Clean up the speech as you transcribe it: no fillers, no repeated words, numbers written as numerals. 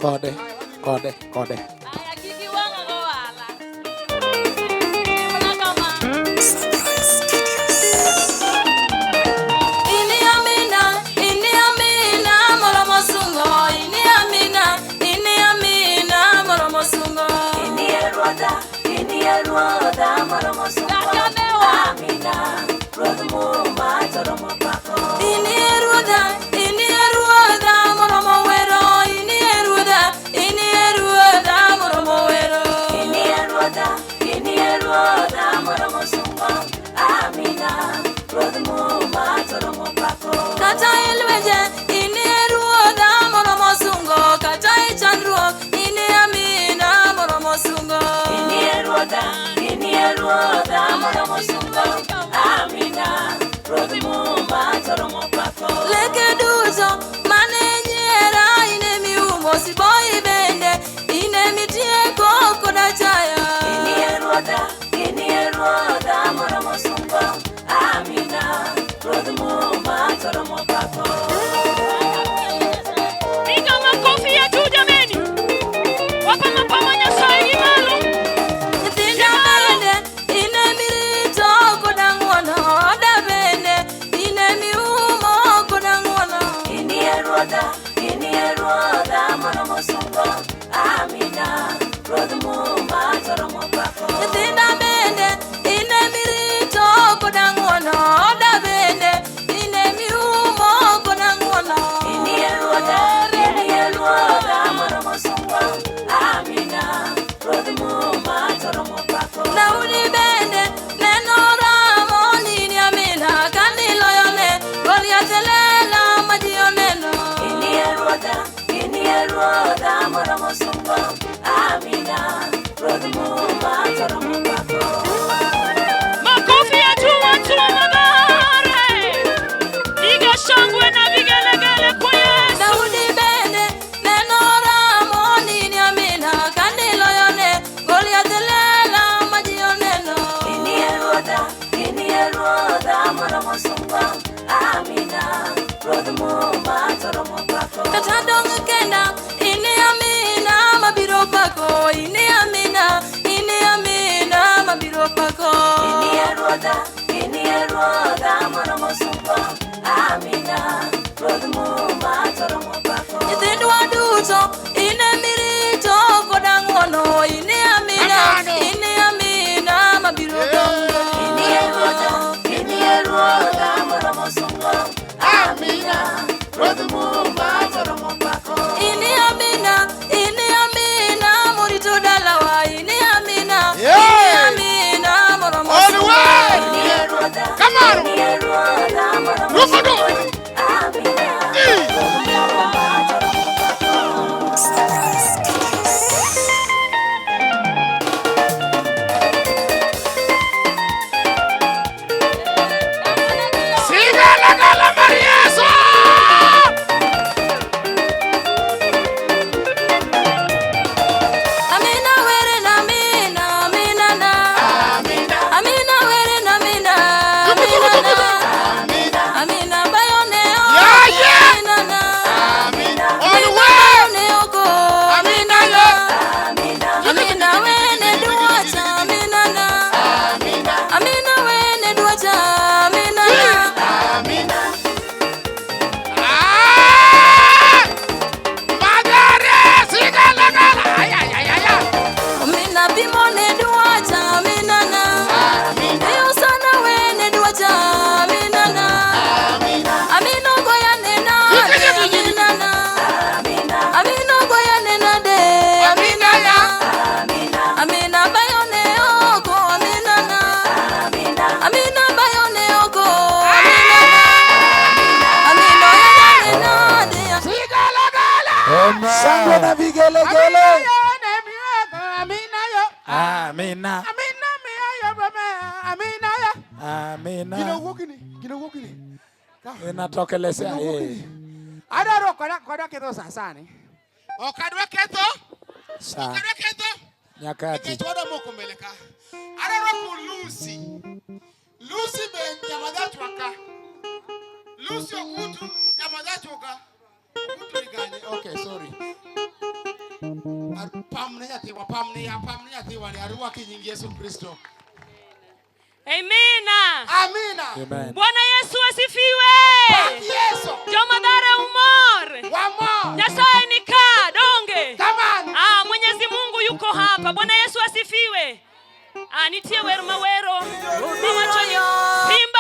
Kode. Inie Amina, Moromo sungo. Inie Amina, Moromo sungo. Inie Ruoda, Moromo sungo. Amina, Rodumo, Matoromo Pako. Inie Ruoda, Moromo wero. Inie Ruoda, Moromo wero. Inie Ruoda, Moromo sungo. Amina, Rodumo, Matoromo Pako. Kata ilweje, Inie Ruoda, Moromo sungo. Kata ichandruo, Inie Amina, Moromo sungo. Inie Ruoda, Moromo sungo. Amina, Rodumo, Matoromo Pako. Leke duzo, manenjera, ine miumo, siboi bende, ine mitie koko da chaya. Inie Ruoda, Moromo sungo. Amina, Rodumo, Matoromo Pako. Piga makofi ya juu jameni. Wapa mapamanya sahi malo. Itinda bende, ine mirito kodangwana. Oda bende, ine miumo kodangwana. Inie Ruoda, Moromo sungo. Amina, Rodumo, Matoromo Pako. Itinda bende, ine mirito kodangwana. Oda bende, ine miumo kodangwana. Inie Ruoda, Moromo sungo. Amina, Rodumo, Matoromo Pako. Nauli bende, neno ramo nini Amina. Kandilo yone, Goliatelela majioneno. Inie Ruoda, Moromo sungo. Amina, Rodumo, Matoromo Pako. Makofi ya juu watu wa Magare. Piga shangwe na vigelegele kwa Yesu. Nauli bende, neno ramo nini Amina. Kandilo yone, Goliatelela majioneno. Inie Ruoda, Moromo sungo. Amina, Rodumo, Matoromo Pako. Katadong kenda, Inie Amina, mabiro pako. Inie Amina, mabiro pako. Inie Ruoda, Moromo sungo. Amina, Rodumo, Matoromo Pako. Itindwa duto, ine mirito kodangwono. Inie Amina, mabiro dongo. Inie Ruoda, Moromo sungo. Amina, Rodumo, Matoromo Pako. Inie Amina, morito dalawa. Inie Amina, Moromo sungo. Inie Ruoda, Moromo sungo. Amina, Rodumo, Matoromo Pako. Sigala Marieso. Amina were na Amina, na. Amina were na Amina, na. Amina bayoneo. Amina na. Bayoneo ko. Amina na. Amina wene duwacha. Amina na. Amina wene duwacha. Amina na. Magare sigala. Amina bimone duwacha. Amina na. Eyo sana wene duwacha. Amina na. Amina goya nena. Amina na. Amina goya nena de. Amina na. Amina bayoneo ko. Amina na. Amina bayoneo ko. Amina na. Amina goya nena de. Sigala. Shangwe na vigelegele. Amina. Amina. Gina wokini. Inatokelezea yeye. Adaro koda keto sasani. Okadwa keto. Sa nyakati. Toda moko mbeleka. Adaro ku Lucy. Lucy ben jamadatu waka. Lucy okutu jamadatu waka. Okay, sorry. Pamne nyati wali arua kinyingi Yesu Kristo. Amina. Amina. Amen. Bwana Yesu asifiwe. Yesu. Jomadare umor. Wamo. Nyasaye ni ka donge. Tamani. Mwenyezi Mungu yuko hapa. Bwana Yesu asifiwe. Nitie wero mawero. Mama choyo. Simba